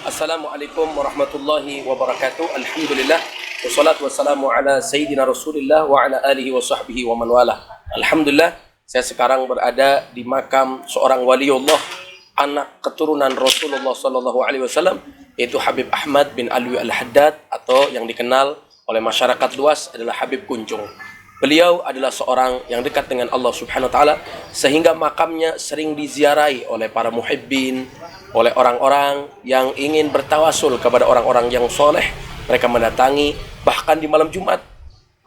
Assalamualaikum warahmatullahi wabarakatuh. Alhamdulillah. Wassalatu wassalamu ala sayyidina Rasulillah wa ala alihi wa sahbihi wa man wala. Alhamdulillah, saya sekarang berada di makam seorang waliullah, anak keturunan Rasulullah sallallahu alaihi wasallam, yaitu Habib Ahmad bin Alwi Al-Haddad, atau yang dikenal oleh masyarakat luas adalah Habib Kunchung. Beliau adalah seorang yang dekat dengan Allah Subhanahu wa taala, sehingga makamnya sering diziarahi oleh para muhibbin, oleh orang-orang yang ingin bertawasul kepada orang-orang yang soleh. Mereka mendatangi bahkan di malam Jumat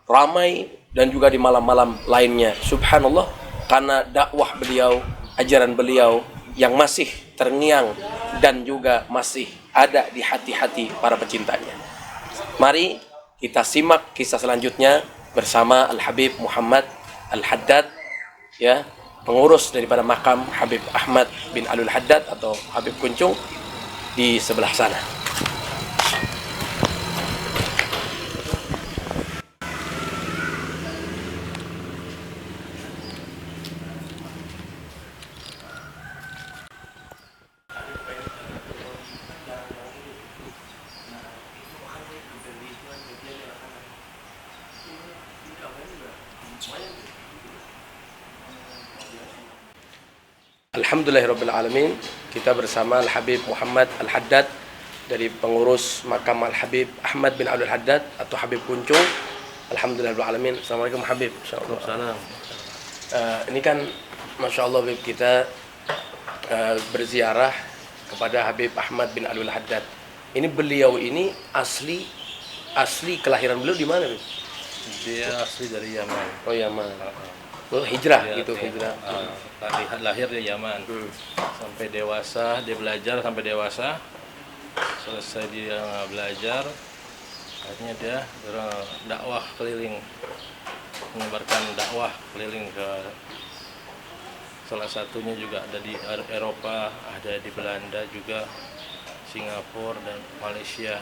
ramai, dan juga di malam-malam lainnya. Subhanallah, karena dakwah beliau, ajaran beliau yang masih terngiang dan juga masih ada di hati-hati para pecintanya. Mari kita simak kisah selanjutnya bersama Al-Habib Muhammad Al-Haddad, ya, pengurus daripada makam Habib Ahmad bin Alwi Al-Haddad atau Habib Kunchung di sebelah sana. Alhamdulillahirrabbilalamin. Kita bersama Al-Habib Muhammad Al-Haddad dari pengurus makam Al-Habib Ahmad bin Alwi Al-Haddad atau Habib Kunchung. Alhamdulillahirrabbilalamin. Assalamualaikum Habib. Waalaikumsalam. Ini kan Masya Allah Habib, kita berziarah kepada Habib Ahmad bin Alwi Al-Haddad. Ini beliau ini asli kelahiran beliau di mana, Habib? Dia asli dari Yaman. Oh, Yaman. Oh, hijrah Dia gitu, hijrah. lahir di Yaman. Sampai dewasa, dia belajar sampai dewasa. Selesai dia belajar, akhirnya dia dakwah keliling, menyebarkan dakwah keliling ke, salah satunya juga ada di Eropa, ada di Belanda juga, Singapura dan Malaysia,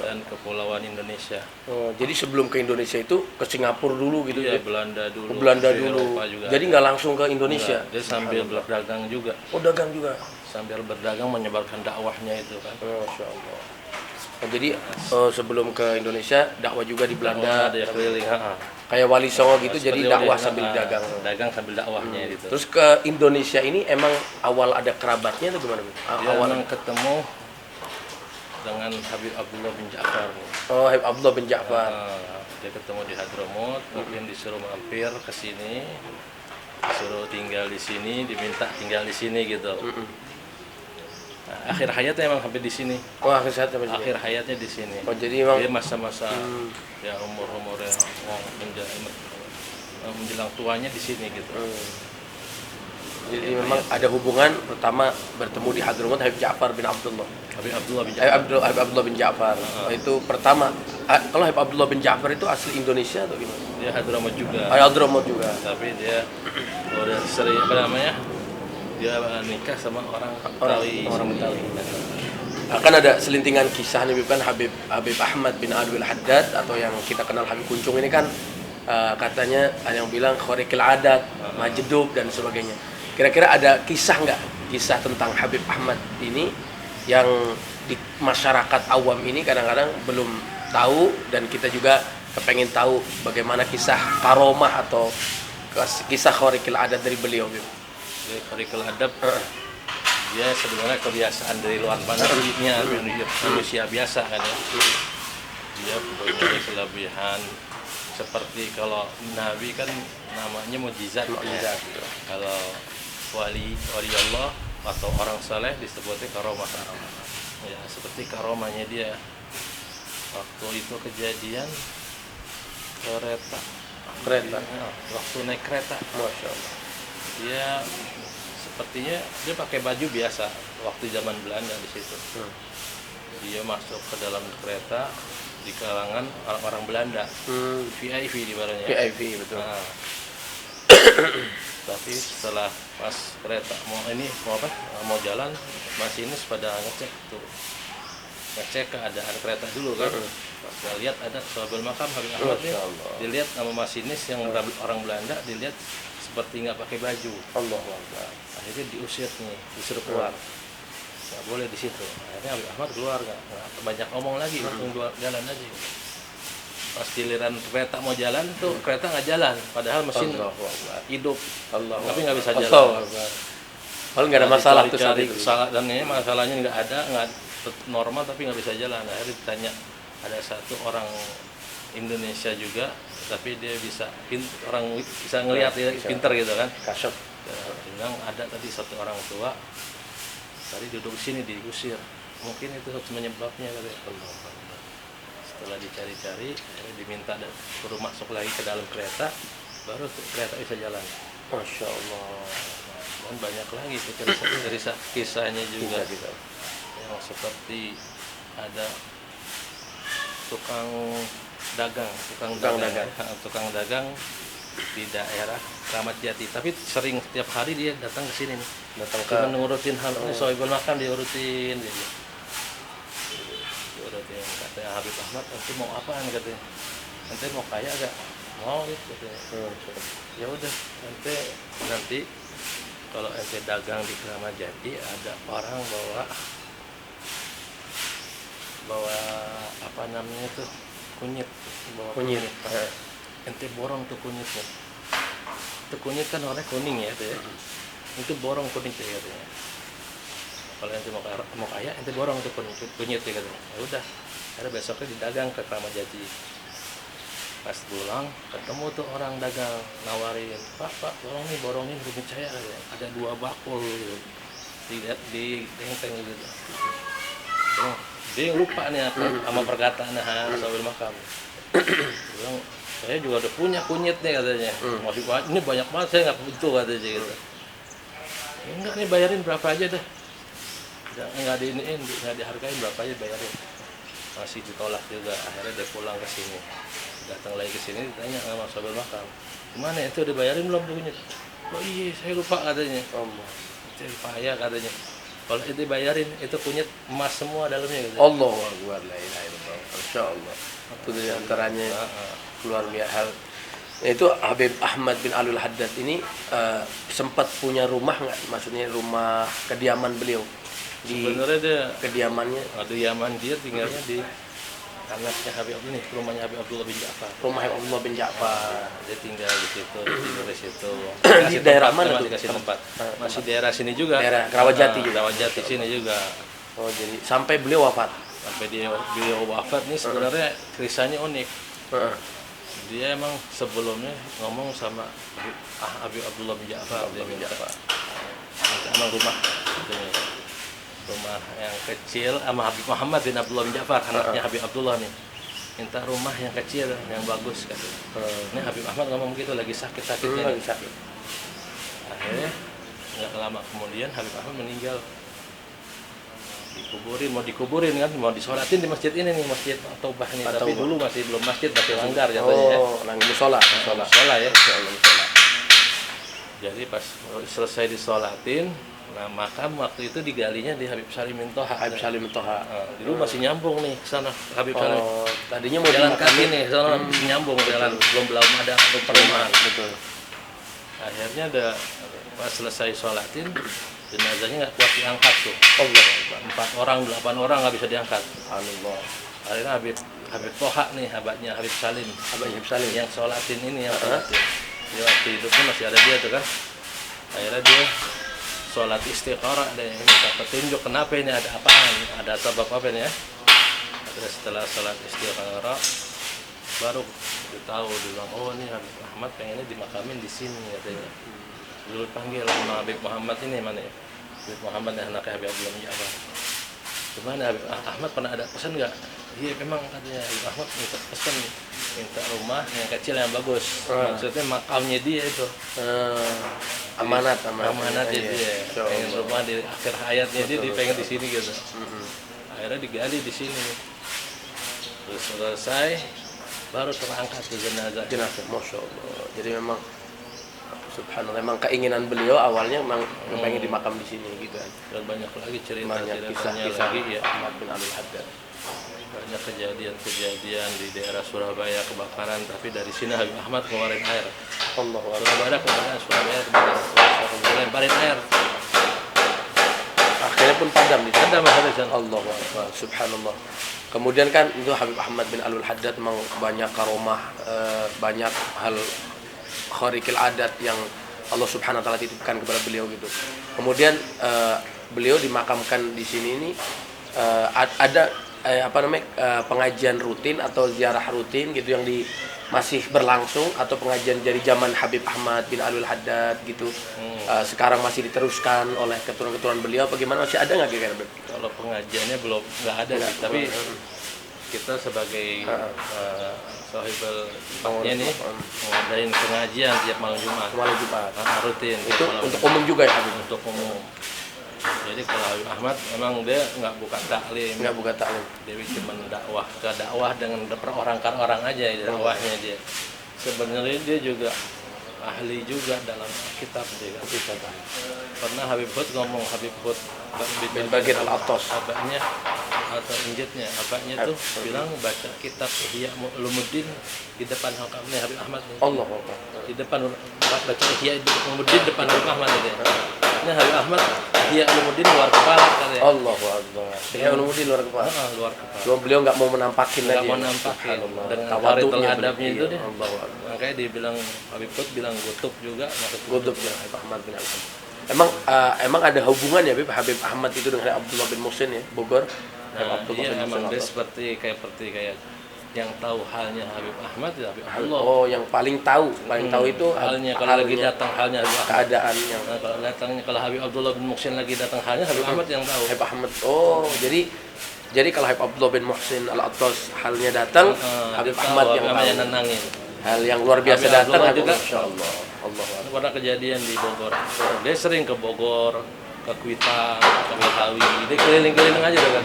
dan Kepulauan Indonesia. Oh, jadi sebelum ke Indonesia itu ke Singapura dulu gitu Iya, ya? Belanda dulu. Ke Belanda di dulu. Eropa juga Jadi ada. nggak langsung ke Indonesia? Enggak, dia sambil berdagang juga. Oh, dagang juga. Sambil berdagang menyebarkan dakwahnya itu kan. Masya Allah. Oh, jadi sebelum ke Indonesia dakwah juga di Belanda. Dia keliling, Kayak Wali Songo gitu, jadi Seperti dakwah wali- sambil dagang. Dagang sambil dakwahnya gitu. Terus ke Indonesia ini emang awal ada kerabatnya atau gimana? Dia Awal. memang ketemu dengan Habib Abdullah bin Ja'far nih. Oh, Habib Abdullah bin Ja'far. Dia ketemu di Hadramut, kemudian disuruh mampir ke sini, disuruh tinggal di sini, diminta tinggal di sini gitu. Nah, akhir hayatnya emang hampir di sini. Oh, akhir saat apa sih? Akhir hayatnya di sini. Oh, jadi emang Dia masa-masa ya umur yang menjelang tuanya di sini gitu. Jadi memang ada hubungan pertama bertemu di Hadramut Habib Ja'far bin Abdullah. Habib Abdullah bin Ja'far. Habib Abdullah bin Ja'far. Itu pertama. Kalau Habib Abdullah bin Ja'far itu asli Indonesia atau gimana? Dia Hadramut juga. Hadramut juga. Tapi dia udah sering dia nikah sama orang Betawi. Orang Betawi. Akan ada selintingan kisah nih kan Habib Ahmad bin Alwi Al-Haddad atau yang kita kenal Habib Kunchung ini kan katanya ada yang bilang khariqil adat, majdub dan sebagainya. Kira-kira ada kisah nggak? Kisah tentang Habib Ahmad ini yang di masyarakat awam ini kadang-kadang belum tahu, dan kita juga kepengen tahu bagaimana kisah karomah atau kisah khariqil adat dari beliau gitu. Jadi khariqil adab dia sebenarnya kebiasaan dari luar manusia, manusia biasa kan ya. Dia punya kelebihan seperti kalau Nabi kan namanya mukjizat. Gitu. Kalau wali Allah atau orang saleh disebutnya karomah. Ya, seperti karomahnya dia. Waktu itu kejadian kereta. Waktu naik kereta. Masya Allah. Dia sepertinya dia pakai baju biasa waktu zaman Belanda di situ. Dia masuk ke dalam kereta di kalangan orang-orang Belanda. VIP di barangnya. VIP betul. Nah, tapi setelah pas kereta mau jalan, masinis pada ngecek keadaan kereta dulu kan. Pas lihat ada Sohabul Makam Habib Ahmad nih, dilihat sama masinis yang orang Belanda, dilihat seperti nggak pakai baju. Allah. Akhirnya diusir nih, disuruh keluar. nggak boleh di situ. Akhirnya Habib Ahmad keluar, nggak banyak ngomong lagi, langsung jalan aja. Pas giliran kereta mau jalan tuh kereta nggak jalan, padahal mesin hidup, tapi nggak bisa jalan. Kalau nggak ada masalah tuh saat cari itu. dan ini masalahnya nggak ada, nggak normal tapi nggak bisa jalan. Akhirnya ditanya, ada satu orang Indonesia juga, tapi dia bisa orang bisa ngelihat, dia pinter gitu kan. Kasyaf. Dia bilang ada tadi satu orang tua tadi duduk di sini diusir, mungkin itu satu penyebabnya katanya. Setelah dicari-cari, diminta suruh masuk lagi ke dalam kereta, baru kereta bisa jalan. Masya Allah. Dan banyak lagi kisahnya juga, yang seperti ada tukang dagang di daerah Kramat Jati, tapi sering setiap hari dia datang ke sini nih, cuma ngurutin hal ini, soal makan diurutin gitu. Katanya Habib Ahmad, nanti mau apaan katanya, nanti mau kaya gak? Mau gitu katanya. Ya udah, nanti kalau ente dagang di Kramat Jati, ada orang bawa apa namanya tuh, kunyit. Ente borong tuh kunyitnya. Itu kunyit kan warnanya kuning ya, tuh ya. Itu borong kunyitnya katanya. Kalau ente mau kaya, ente borong tuh kunyit ya katanya. Ya udah, akhirnya besoknya didagang ke Kramat Jati. Pas pulang, ketemu tuh orang dagang nawarin, Pak, borong nih kunyit saya katanya. Ada 2 bakul gitu. Di dengteng gitu. Dia lupa nih sama perkataan sambil makan. Bilang, saya juga udah punya kunyit nih katanya. Masih ini banyak banget, saya nggak butuh katanya gitu. Enggak nih, bayarin berapa aja dah. Nggak dihargain, berapa aja bayarin. Masih ditolak juga. Akhirnya dia pulang ke sini. Datang lagi ke sini, ditanya sama sambil makan. Gimana itu udah bayarin belum kunyit? Oh iya, saya lupa katanya. Itu payah katanya. Kalau itu bayarin, itu kunyit emas semua dalamnya gitu. Allah Akbar, la ilaha illallah. Masya Allah. Itu dari antaranya keluar biasa hal. Itu Habib Ahmad bin Alul Haddad ini sempat punya rumah nggak? Maksudnya rumah kediaman beliau. Sebenarnya dia kediamannya, dia tinggalnya di anaknya Habib ini, rumahnya Habib Abdullah bin Ja'far. rumah Habib Abdullah bin Ja'far. Dia tinggal di situ, tidur di situ. Di daerah mana tuh? Dikasih tempat. Masih daerah sini juga. Daerah Krawajati juga. Krawajati sini juga. Oh, jadi sampai beliau wafat. Sampai beliau wafat nih sebenarnya kisahnya unik. Dia emang sebelumnya ngomong sama Habib Abdullah bin Ja'far, dia minta emang rumah yang kecil sama Habib Muhammad bin Abdullah bin Ja'far, anaknya Habib Abdullah nih, minta rumah yang kecil yang bagus kan. Ini Habib Ahmad ngomong gitu, lagi sakit-sakitnya. Akhirnya nggak lama kemudian Habib Ahmad meninggal, mau dikuburin kan, mau disolatin di masjid ini nih, masjid Taubah nih. Tapi dulu masih belum masjid, tapi langgar jatuhnya. Musola Ya. Jadi pas selesai disolatin, nah makam waktu itu digalinya di Habib Salim bin Toha. Dulu masih nyambung nih ke sana Habib Salim. Tadinya mau jalan kaki nih, sana masih nyambung jalan, belum ada perumahan. Betul. Akhirnya pas selesai sholatin, jenazahnya nggak kuat diangkat tuh. 4 orang, 8 orang nggak bisa diangkat. Allah. Akhirnya Habib Toha nih, habibnya Habib Salim. Yang sholatin ini yang sholatin. Dia waktu hidupnya masih ada dia tuh kan. Akhirnya dia sholat istikharah deh, minta petunjuk kenapa ini, ada apaan, ada sebab apa ini ya. Akhirnya setelah sholat istikharah baru ditahu, dibilang oh ini Habib Ahmad pengennya dimakamin di sini katanya. Dulu panggil sama Habib Muhammad ini, mana ya? Habib Muhammad yang anaknya Habib Abdullah bin Ja'far. Gimana Habib Ahmad pernah ada pesan nggak? Iya memang katanya Habib Ahmad minta pesan, minta rumah yang kecil yang bagus. Maksudnya makamnya dia itu. Amanat dia. Pengen rumah di akhir hayatnya dia pengen di sini gitu. Akhirnya digali di sini. Terus selesai baru terangkat ke jenazah. Masya Allah. Jadi memang subhanallah, memang keinginan beliau awalnya memang pengen dimakam di sini gitu kan. Dan banyak lagi Kisah-kisah lagi ya. Ahmad bin Alul Haddad. Banyak kejadian di daerah Surabaya kebakaran, tapi dari sini Habib Ahmad keluarin air. Surabaya kebakaran, lemparin air. Akhirnya ataupun padam di sana? Ada masalah di sana. Allah subhanallah. Kemudian kan itu Habib Ahmad bin Alwi Haddad memang banyak karomah, banyak hal khariqil adat yang Allah Subhanahu wa taala titipkan kepada beliau gitu. Kemudian beliau dimakamkan di sini ini ada pengajian rutin atau ziarah rutin gitu yang masih berlangsung, atau pengajian dari zaman Habib Ahmad bin Alwi Haddad gitu. Sekarang masih diteruskan oleh keturunan-keturunan beliau, bagaimana, masih ada nggak kira-kira? Kalau pengajiannya belum, nggak ada sih, tapi kita sebagai sohibul tempatnya nih ngadain pengajian tiap malam Jumat. Malam Jumat. Rutin. Itu untuk umum juga ya Habib? Untuk umum. Jadi kalau Habib Ahmad memang dia nggak buka taklim. Nggak buka taklim. Dia cuma dakwah dengan orang aja dakwahnya dia. Sebenarnya dia juga ahli juga dalam kitab dia kan. Pernah Habib Hud ngomong, Habib Hud bin Bagir al-Attas, abahnya atau injetnya, abahnya tuh bilang baca kitab Ihya Ulumuddin di depan hakamnya Habib Ahmad. Allah. Di depan baca Ihya Ulumuddin depan Habib Ahmad itu. Ini Habib Ahmad Ihya Ulumuddin luar kepala katanya. Allahu Akbar. Ihya Ulumuddin luar kepala. Luar kepala. Cuma beliau nggak mau menampakin lagi. Nggak mau nampakin dengan tawadhu'nya adabnya itu deh. Allahu Akbar. Makanya dia bilang Habib Hud bilang gutub juga, maksud Gudub ya Habib Ahmad bin Alwi. Emang ada hubungannya Habib Ahmad itu dengan Abdullah bin Muhsin ya, Bogor? Nah, iya memang dia seperti kayak yang tahu halnya Habib Ahmad ya Habib Allah. Oh, yang paling tahu itu halnya kalau lagi datang halnya Habib Ahmad. Keadaannya. Nah, kalau Habib Abdullah bin Muhsin lagi datang halnya Habib Ahmad yang tahu. Habib Ahmad. Oh, jadi kalau Habib Abdullah bin Muhsin al-Attas halnya datang, Habib Ahmad yang tahu. Nenangin. Hal yang luar biasa Habib datang juga. Insyaallah. Allah. Pernah kejadian di Bogor. Dia sering ke Bogor, ke Kuitang, ke Betawi. Dia keliling-keliling aja kan.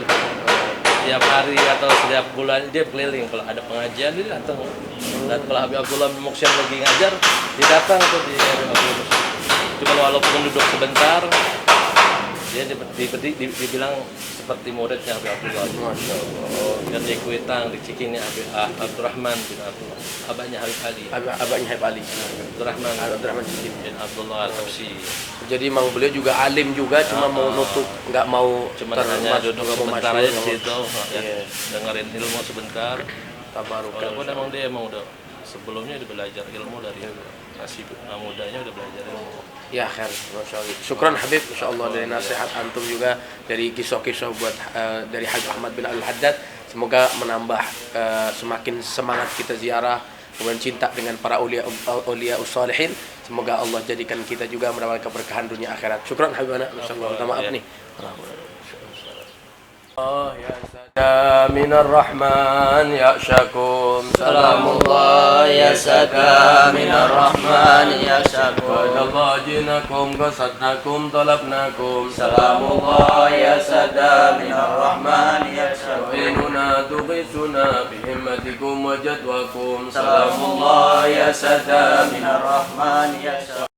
Tiap hari atau setiap bulan dia keliling. Kalau ada pengajian dia datang. Dan kalau Habib Abdullah bin Muhsin lagi ngajar, dia datang tuh di Habib Abdullah bin Muhsin. Cuma walaupun duduk sebentar, dia dibilang seperti muridnya Habib Abdullah. Masya Allah. Dan di Kuitang, di Cikini Habib Abdurrahman bin Abdullah. Abahnya Habib Ali. Abahnya Habib Ali. Abdurrahman Cikini bin Abdullah Al-Habsyi. Jadi memang beliau juga alim juga, cuma mau nutup, nggak mau cuma hanya duduk sebentar aja di situ, dengerin ilmu sebentar. Tabaruk. Walaupun emang dia udah sebelumnya udah belajar ilmu dari masih mudanya udah belajar ilmu. Ya khair, Masya Allah. Syukran Habib, Insya Allah dari nasihat antum juga, dari kisah-kisah buat dari Habib Ahmad bin Alwi Haddad. Semoga menambah semakin semangat kita ziarah, kemudian cinta dengan para aulia ussalihin. Semoga Allah jadikan kita juga mendapatkan keberkahan dunia akhirat. Syukran Habibana, Masya Allah. Minta maaf nih. Ya sada minar rahman ya syakum, Salamullah ya sada minar rahman ya syakum, Allah jinakum qasadnakum talabnakum, Salamullah ya sada minar rahman ya syakum, Inuna tuqisuna bihimmatikum wa jadwakum, Salamullah ya sada minar rahman ya syakum.